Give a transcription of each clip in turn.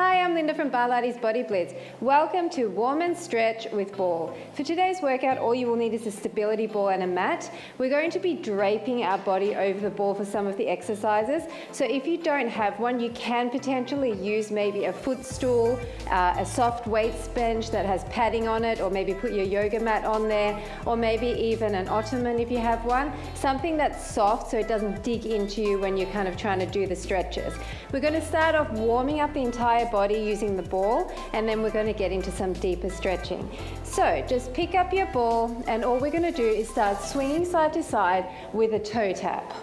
Hi, I'm Linda from Barlates Body Blitz. Welcome to Warm and Stretch with Ball. For today's workout, all you will need is a stability ball and a mat. We're going to be draping our body over the ball for some of the exercises. So if you don't have one, you can potentially use maybe a footstool, a soft weights bench that has padding on it, or maybe put your yoga mat on there, or maybe even an ottoman if you have one. Something that's soft so it doesn't dig into you when you're kind of trying to do the stretches. We're going to start off warming up the entire body using the ball, and then we're going to get into some deeper stretching. So just pick up your ball, and all we're going to do is start swinging side to side with a toe tap.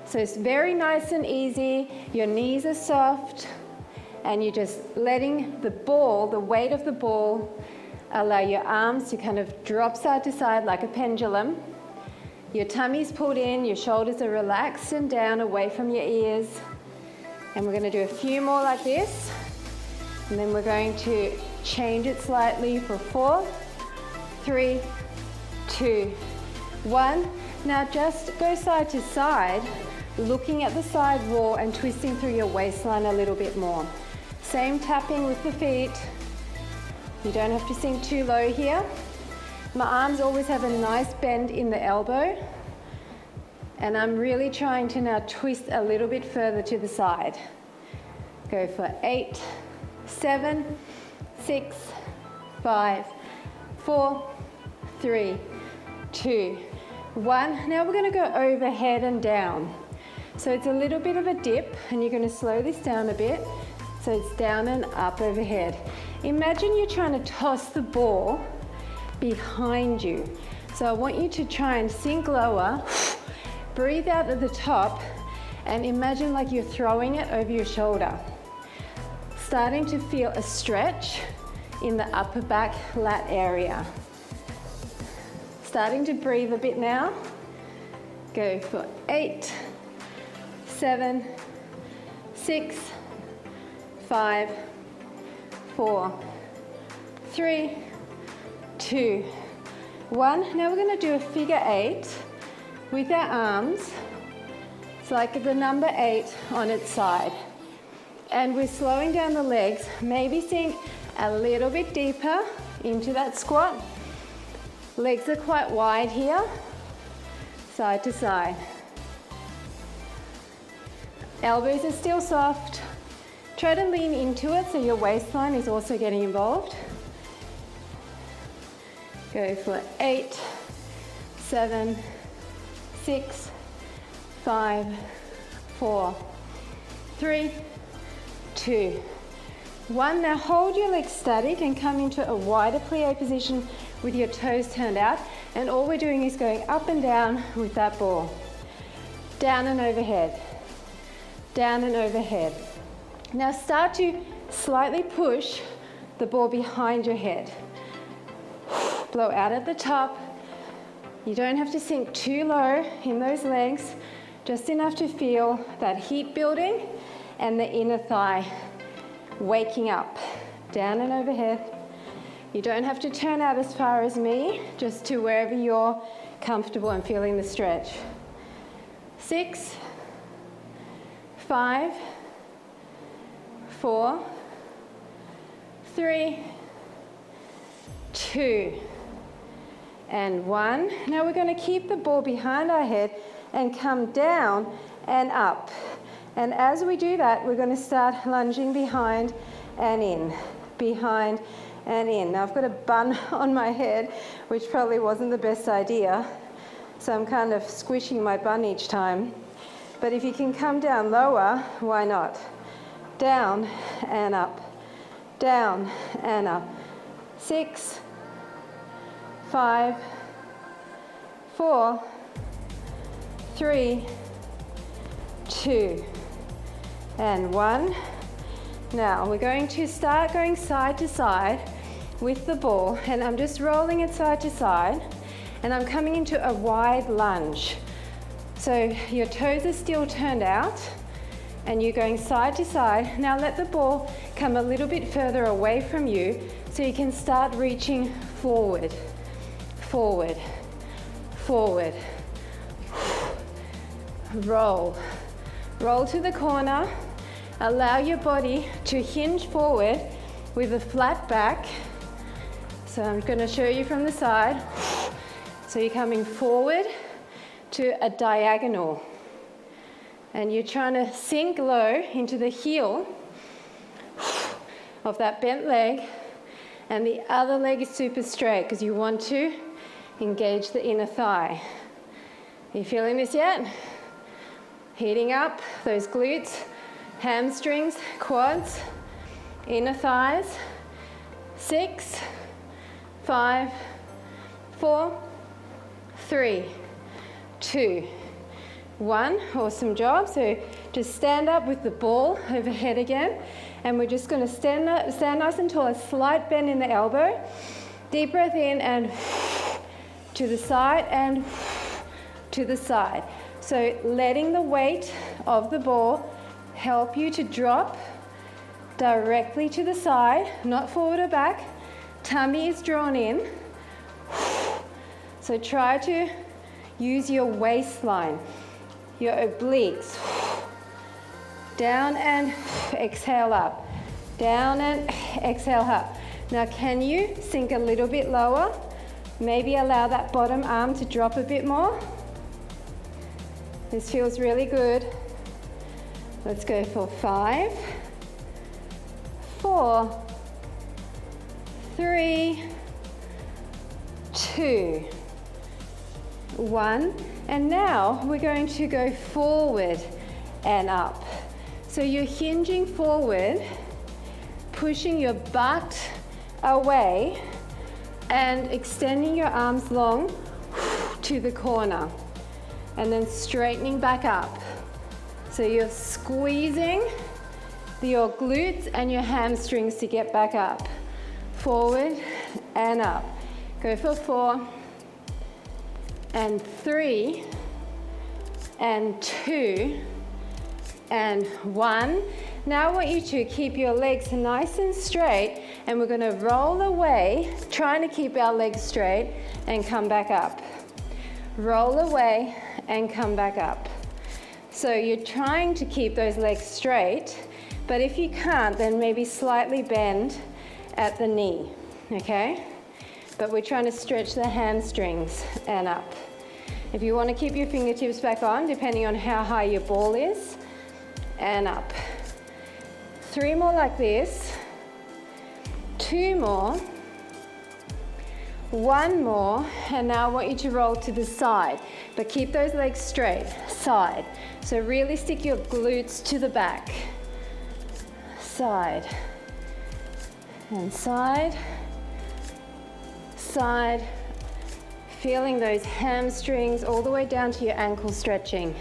So it's very nice and easy. Your knees are soft, and you're just letting the ball, the weight of the ball, allow your arms to kind of drop side to side like a pendulum. Your tummy's pulled in, your shoulders are relaxed and down away from your ears. And we're going to do a few more like this. And then we're going to change it slightly for 4, 3, 2, 1. Now just go side to side, looking at the side wall and twisting through your waistline a little bit more. Same tapping with the feet. You don't have to sink too low here. My arms always have a nice bend in the elbow. And I'm really trying to now twist a little bit further to the side. Go for 8, 7, 6, 5, 4, 3, 2, 1. Now we're going to go overhead and down. So it's a little bit of a dip, and you're going to slow this down a bit. So it's down and up overhead. Imagine you're trying to toss the ball behind you. So I want you to try and sink lower. Breathe out at the top and imagine like you're throwing it over your shoulder. Starting to feel a stretch in the upper back lat area. Starting to breathe a bit now. Go for 8, 7, 6, 5, 4, 3, 2, 1. Now we're going to do a figure 8. With our arms. It's like the number 8 on its side. And we're slowing down the legs, maybe sink a little bit deeper into that squat. Legs are quite wide here, side to side. Elbows are still soft. Try to lean into it so your waistline is also getting involved. Go for 8, 7, 6, 5, 4, 3, 2, 1. Now hold your legs static and come into a wider plie position with your toes turned out. And all we're doing is going up and down with that ball. Down and overhead. Down and overhead. Now start to slightly push the ball behind your head. Blow out at the top. You don't have to sink too low in those legs, just enough to feel that heat building and the inner thigh waking up. Down and overhead. You don't have to turn out as far as me, just to wherever you're comfortable and feeling the stretch. 6, 5, 4, 3, 2, and 1. Now we're going to keep the ball behind our head and come down and up. And as we do that, we're going to start lunging behind and in, behind and in. Now I've got a bun on my head, which probably wasn't the best idea. So I'm kind of squishing my bun each time. But if you can come down lower, why not? Down and up, down and up. 6, 5, 4, 3, 2, and 1. Now we're going to start going side to side with the ball, and I'm just rolling it side to side, and I'm coming into a wide lunge. So your toes are still turned out, and you're going side to side. Now let the ball come a little bit further away from you so you can start reaching forward. Forward, forward, roll, roll to the corner. Allow your body to hinge forward with a flat back. So I'm going to show you from the side. So you're coming forward to a diagonal. And you're trying to sink low into the heel of that bent leg. And the other leg is super straight because you want to engage the inner thigh. Are you feeling this yet? Heating up those glutes, hamstrings, quads, inner thighs. 6, 5, 4, 3, 2, 1. Awesome job. So just stand up with the ball overhead again. And we're just going to stand nice and tall, a slight bend in the elbow. Deep breath in and to the side and to the side. So letting the weight of the ball help you to drop directly to the side, not forward or back. Tummy is drawn in. So try to use your waistline, your obliques. Down and exhale up. Down and exhale up. Now can you sink a little bit lower? Maybe allow that bottom arm to drop a bit more. This feels really good. Let's go for 5, 4, 3, 2, 1. And now we're going to go forward and up. So you're hinging forward, pushing your butt away and extending your arms long to the corner and then straightening back up. So you're squeezing your glutes and your hamstrings to get back up. Forward and up. Go for 4 and 3 and 2 and 1. Now I want you to keep your legs nice and straight, and we're going to roll away, trying to keep our legs straight, and come back up. Roll away and come back up. So you're trying to keep those legs straight, but if you can't, then maybe slightly bend at the knee, okay? But we're trying to stretch the hamstrings and up. If you want to keep your fingertips back on, depending on how high your ball is, and up. 3 more like this. 2 more. 1 more. And now I want you to roll to the side, but keep those legs straight. Side. So really stick your glutes to the back. Side. And side. Side. Feeling those hamstrings all the way down to your ankle stretching.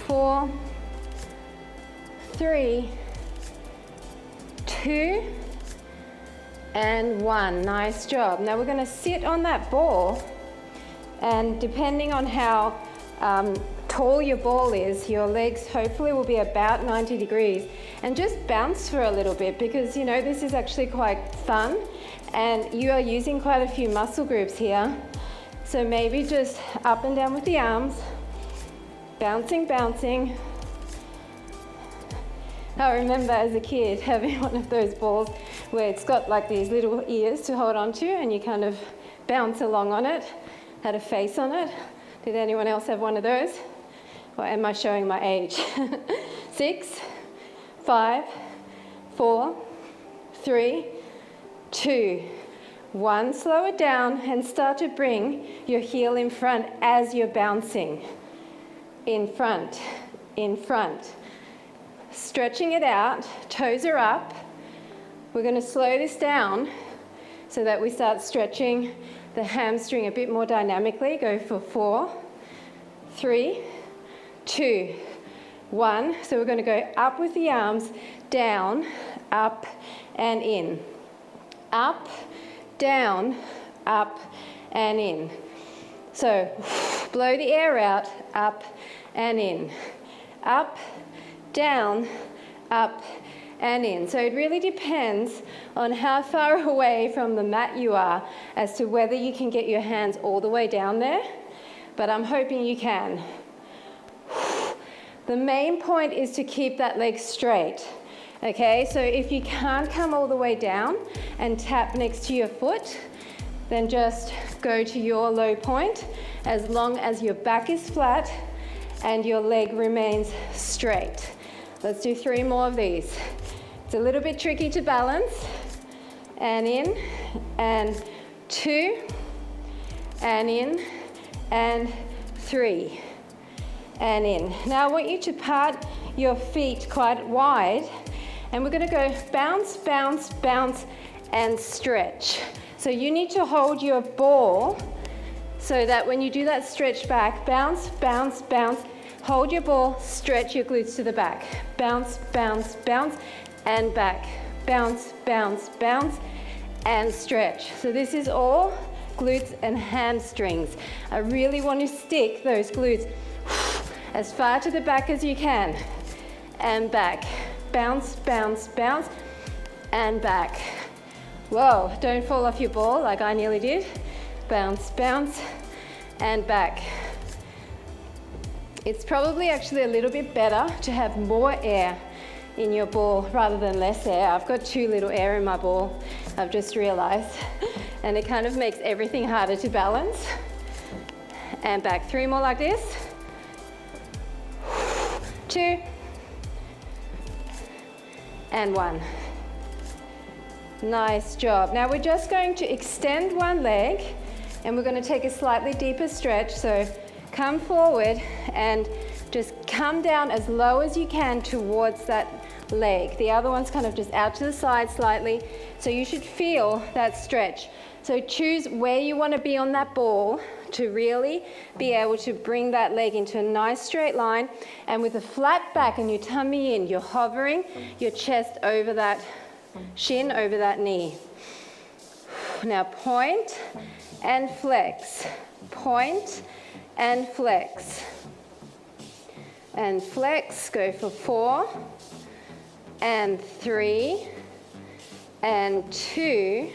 4, 3, 2, and 1. Nice job. Now we're going to sit on that ball, and depending on how tall your ball is, your legs hopefully will be about 90 degrees, and just bounce for a little bit, because you know this is actually quite fun and you are using quite a few muscle groups here. So maybe just up and down with the arms, bouncing, bouncing. I remember as a kid having one of those balls where it's got like these little ears to hold on to, and you kind of bounce along on it, had a face on it. Did anyone else have one of those? Or am I showing my age? 6, 5, 4, 3, 2, 1. Slow it down and start to bring your heel in front as you're bouncing. In front, in front. Stretching it out, toes are up. We're going to slow this down so that we start stretching the hamstring a bit more dynamically. Go for 4, 3, 2, 1. So we're going to go up with the arms, down, up, and in. Up, down, up, and in. So blow the air out, up, and in. Up, down, up, and in. So it really depends on how far away from the mat you are as to whether you can get your hands all the way down there, but I'm hoping you can. The main point is to keep that leg straight. Okay, so if you can't come all the way down and tap next to your foot, then just go to your low point as long as your back is flat and your leg remains straight. Let's do 3 more of these. It's a little bit tricky to balance. And in, and 2, and in, and 3, and in. Now I want you to part your feet quite wide, and we're going to go bounce, bounce, bounce, and stretch. So you need to hold your ball so that when you do that stretch back, bounce, bounce, bounce, hold your ball, stretch your glutes to the back. Bounce, bounce, bounce, and back. Bounce, bounce, bounce, and stretch. So this is all glutes and hamstrings. I really want to stick those glutes as far to the back as you can. And back. Bounce, bounce, bounce, and back. Whoa, don't fall off your ball like I nearly did. Bounce, bounce, and back. It's probably actually a little bit better to have more air in your ball rather than less air. I've got too little air in my ball, I've just realized. And it kind of makes everything harder to balance. And back. 3 more like this. 2. And 1. Nice job. Now we're just going to extend one leg and we're going to take a slightly deeper stretch. So come forward and just come down as low as you can towards that leg. The other one's kind of just out to the side slightly. So you should feel that stretch. So choose where you want to be on that ball to really be able to bring that leg into a nice straight line. And with a flat back and your tummy in, you're hovering your chest over that shin, over that knee. Now point and flex. Point and flex. And flex. Go for 4 and 3 and 2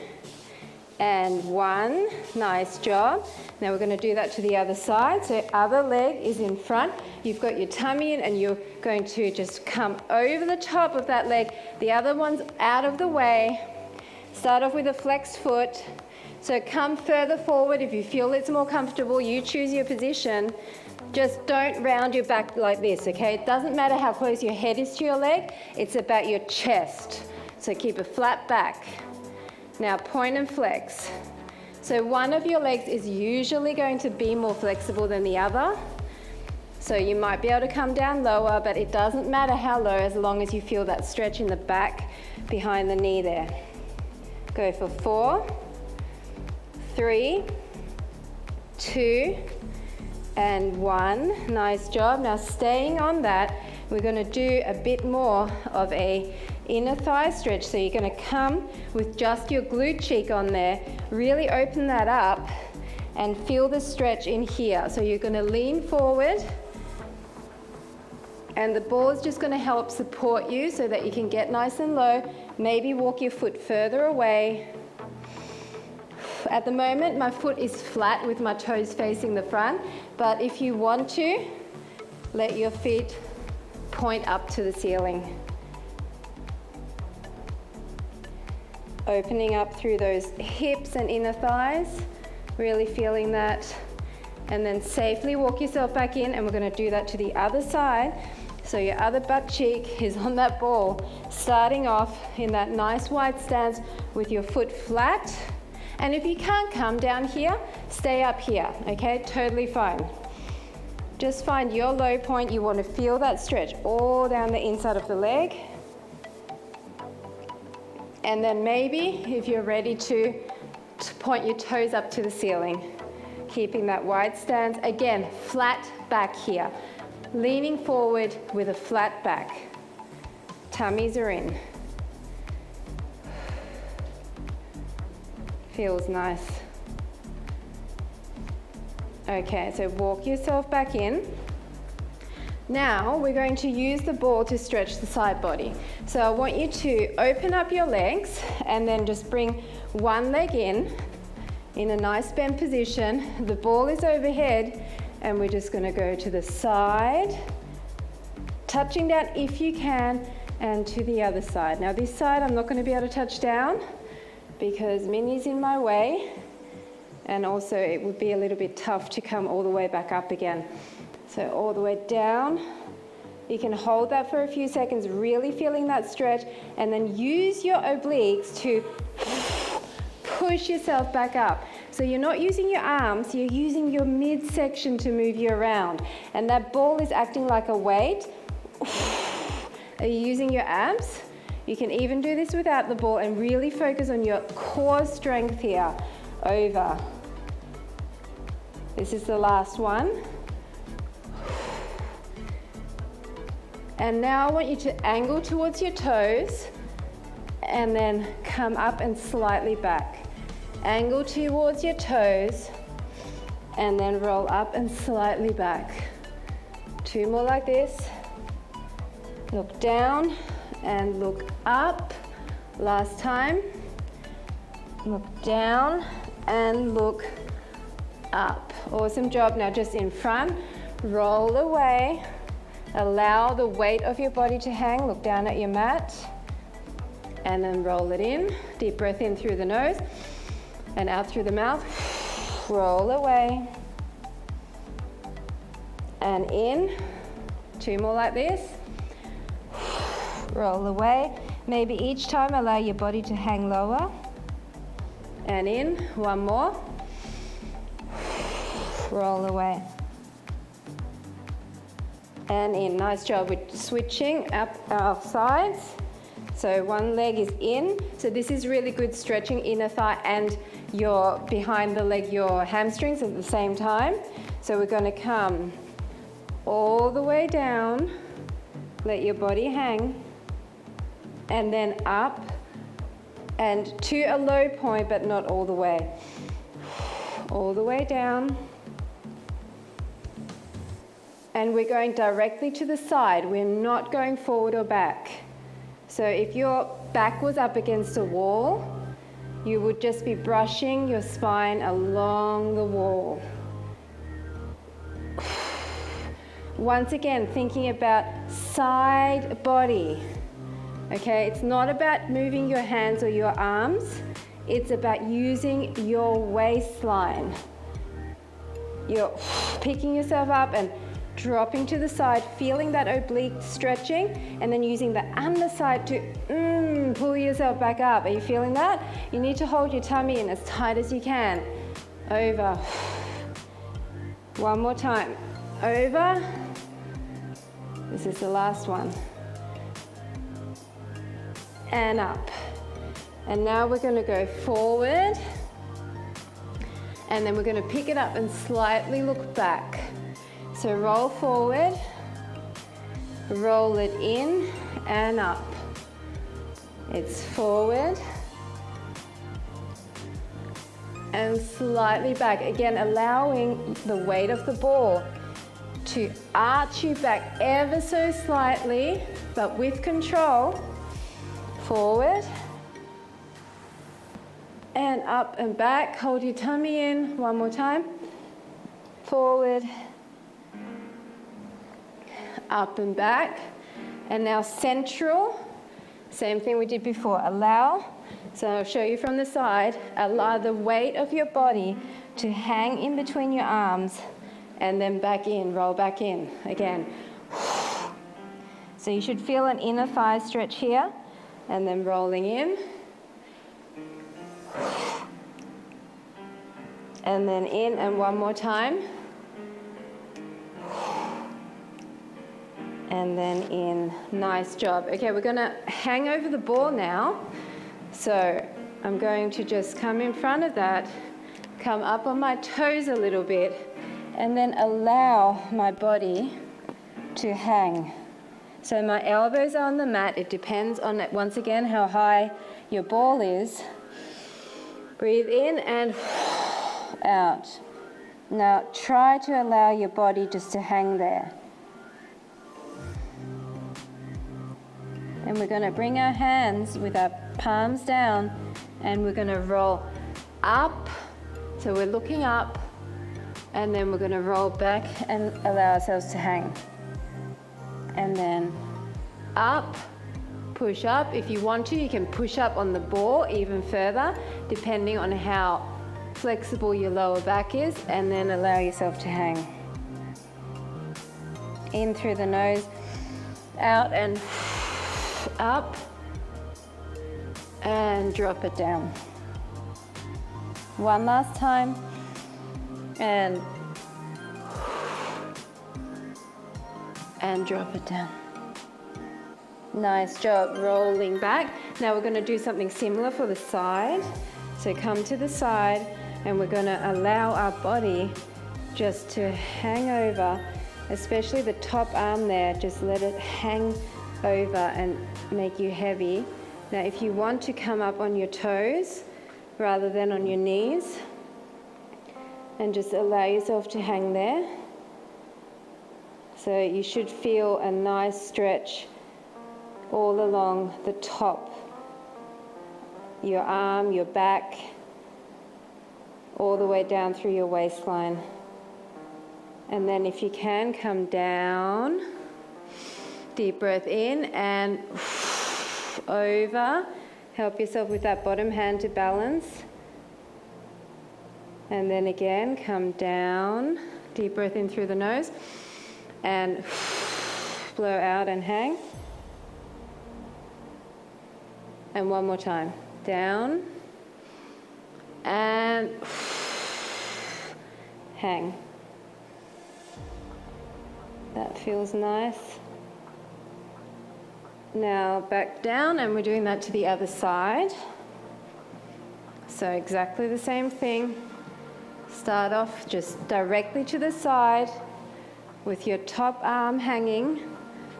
and 1. Nice job. Now we're going to do that to the other side. So other leg is in front. You've got your tummy in and you're going to just come over the top of that leg. The other one's out of the way. Start off with a flexed foot. So come further forward if you feel it's more comfortable. You choose your position. Just don't round your back like this, okay? It doesn't matter how close your head is to your leg. It's about your chest. So keep a flat back. Now point and flex. So one of your legs is usually going to be more flexible than the other. So you might be able to come down lower, but it doesn't matter how low as long as you feel that stretch in the back behind the knee there. Go for 4, 3, 2, and 1. Nice job. Now staying on that, we're going to do a bit more of a inner thigh stretch. So you're going to come with just your glute cheek on there, really open that up and feel the stretch in here. So you're going to lean forward and the ball is just going to help support you so that you can get nice and low. Maybe walk your foot further away. At the moment, my foot is flat with my toes facing the front, but if you want to, let your feet point up to the ceiling. Opening up through those hips and inner thighs, really feeling that. And then safely walk yourself back in, and we're going to do that to the other side. So your other butt cheek is on that ball, starting off in that nice wide stance with your foot flat. And if you can't come down here, stay up here, okay? Totally fine. Just find your low point. You want to feel that stretch all down the inside of the leg. And then maybe, if you're ready to point your toes up to the ceiling, keeping that wide stance. Again, flat back here. Leaning forward with a flat back. Tummies are in. Feels nice. Okay, so walk yourself back in. Now we're going to use the ball to stretch the side body. So I want you to open up your legs and then just bring one leg in a nice bent position. The ball is overhead and we're just going to go to the side touching down if you can, and to the other side. Now this side I'm not going to be able to touch down because Minnie's in my way, and also it would be a little bit tough to come all the way back up again. So all the way down. You can hold that for a few seconds, really feeling that stretch, and then use your obliques to push yourself back up. So you're not using your arms, you're using your midsection to move you around. And that ball is acting like a weight. Are you using your abs? You can even do this without the ball and really focus on your core strength here. Over. This is the last one. And now I want you to angle towards your toes and then come up and slightly back. Angle towards your toes and then roll up and slightly back. 2 more like this. Look down and look up. Last time. Look down and look up. Awesome job. Now just in front, roll away. Allow the weight of your body to hang. Look down at your mat and then roll it in. Deep breath in through the nose and out through the mouth. Roll away and in. 2 more like this. Roll away. Maybe each time allow your body to hang lower and in. 1 more. Roll away. And in. Nice job. We're switching up our sides. So one leg is in. So this is really good stretching inner thigh and your behind the leg, your hamstrings at the same time. So we're going to come all the way down. Let your body hang. And then up and to a low point, but not all the way. All the way down. And we're going directly to the side. We're not going forward or back. So if your back was up against a wall, you would just be brushing your spine along the wall. Once again, thinking about side body. Okay, it's not about moving your hands or your arms. It's about using your waistline. You're picking yourself up and dropping to the side, feeling that oblique stretching, and then using the underside to pull yourself back up. Are you feeling that? You need to hold your tummy in as tight as you can. Over. 1 more time. Over. This is the last one. And up. And now we're going to go forward. And then we're going to pick it up and slightly look back. So roll forward, roll it in and up. It's forward and slightly back. Again, allowing the weight of the ball to arch you back ever so slightly, but with control. Forward and up and back. Hold your tummy in. 1 more time. Forward. Up and back. And now central, same thing we did before. Allow, so I'll show you from the side, allow the weight of your body to hang in between your arms and then back in, roll back in again. So you should feel an inner thigh stretch here and then rolling in. And then in, and 1 more time. And then in. Nice job. Okay, we're going to hang over the ball now. So I'm going to just come in front of that, come up on my toes a little bit, and then allow my body to hang. So my elbows are on the mat. It depends on, once again, how high your ball is. Breathe in and out. Now try to allow your body just to hang there. And we're going to bring our hands with our palms down and we're going to roll up. So we're looking up and then we're going to roll back and allow ourselves to hang. and then up, push up. If you want to, you can push up on the ball even further, depending on how flexible your lower back is, and then allow yourself to hang. In through the nose, out and up, and drop it down. One last time, and drop it down. Nice job, rolling back. Now we're going to do something similar for the side. So come to the side, and we're going to allow our body just to hang over, especially the top arm there. Just let it hang over and make you heavy. Now if you want to come up on your toes rather than on your knees, and just allow yourself to hang there. So you should feel a nice stretch all along the top, your arm, your back, all the way down through your waistline. And then if you can, come down, deep breath in and over. Help yourself with that bottom hand to balance. And then again, come down, deep breath in through the nose, and blow out and hang. And one more time, down, and hang. That feels nice. Now back down, and we're doing that to the other side. So exactly the same thing. Start off just directly to the side with your top arm hanging.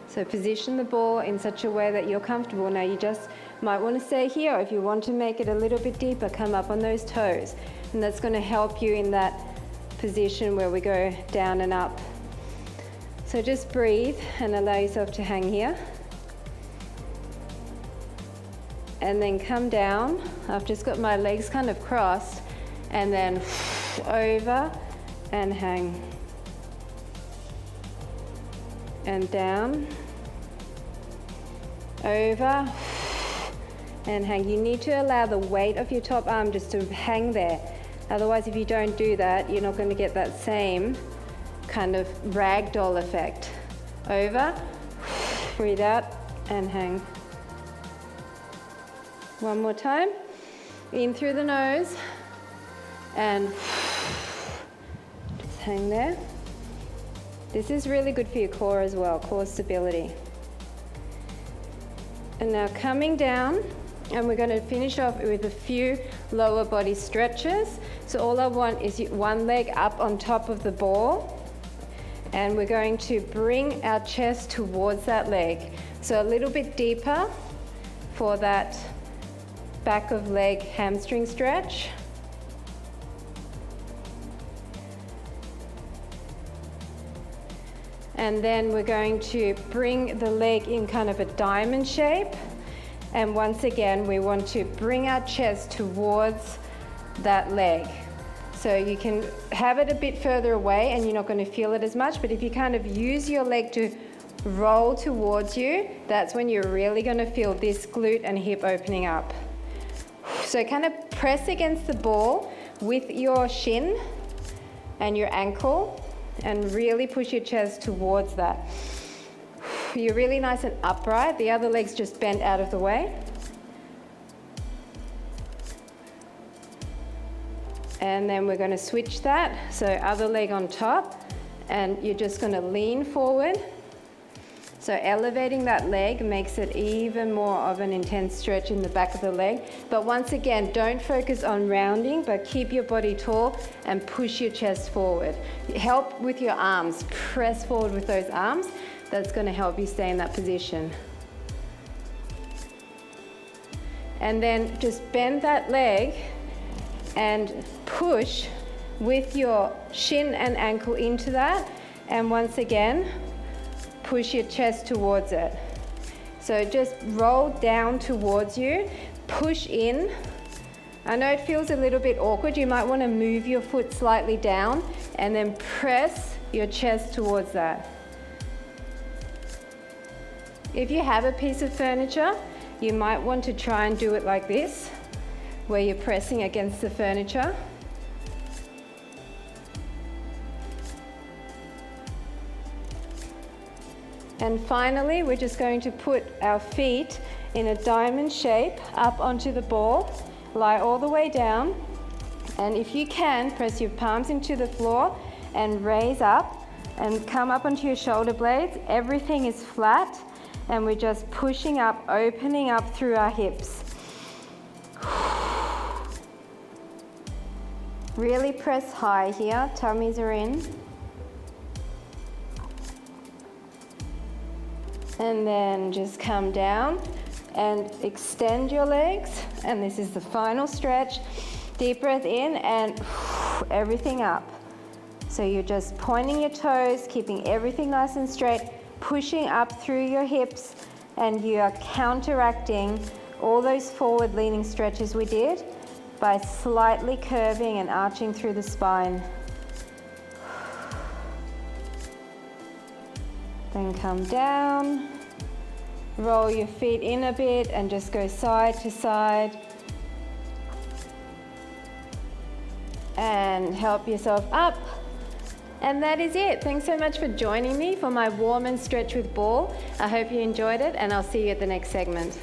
So position the ball in such a way that you're comfortable. Now you just might want to stay here, or if you want to make it a little bit deeper, come up on those toes. And that's going to help you in that position where we go down and up. So just breathe and allow yourself to hang here. And then come down. I've just got my legs kind of crossed, and then over and hang. And down, over and hang. You need to allow the weight of your top arm just to hang there. Otherwise, if you don't do that, you're not going to get that same kind of ragdoll effect. Over, breathe out and hang. One more time. In through the nose and just hang there. This is really good for your core as well, core stability. And now coming down, and we're going to finish off with a few lower body stretches. So all I want is one leg up on top of the ball, and we're going to bring our chest towards that leg. So a little bit deeper for that back of leg hamstring stretch. And then we're going to bring the leg in kind of a diamond shape. And once again, we want to bring our chest towards that leg. So you can have it a bit further away and you're not going to feel it as much, but if you kind of use your leg to roll towards you, that's when you're really going to feel this glute and hip opening up. So kind of press against the ball with your shin and your ankle, and really push your chest towards that. You're really nice and upright. The other leg's just bent out of the way. And then we're going to switch that. So other leg on top, and you're just going to lean forward. So elevating that leg makes it even more of an intense stretch in the back of the leg. But once again, don't focus on rounding, but keep your body tall and push your chest forward. Help with your arms. Press forward with those arms. That's going to help you stay in that position. And then just bend that leg and push with your shin and ankle into that. And once again, push your chest towards it. So just roll down towards you, push in. I know it feels a little bit awkward. You might want to move your foot slightly down and then press your chest towards that. If you have a piece of furniture, you might want to try and do it like this, where you're pressing against the furniture. And finally, we're just going to put our feet in a diamond shape up onto the ball, lie all the way down, and if you can, press your palms into the floor and raise up and come up onto your shoulder blades. Everything is flat and we're just pushing up, opening up through our hips. Really press high here, tummies are in. And then just come down and extend your legs. And this is the final stretch. Deep breath in and everything up. So you're just pointing your toes, keeping everything nice and straight, pushing up through your hips, and you are counteracting all those forward leaning stretches we did by slightly curving and arching through the spine. Then come down, roll your feet in a bit and just go side to side. And help yourself up. And that is it. Thanks so much for joining me for my warm and stretch with ball. I hope you enjoyed it and I'll see you at the next segment.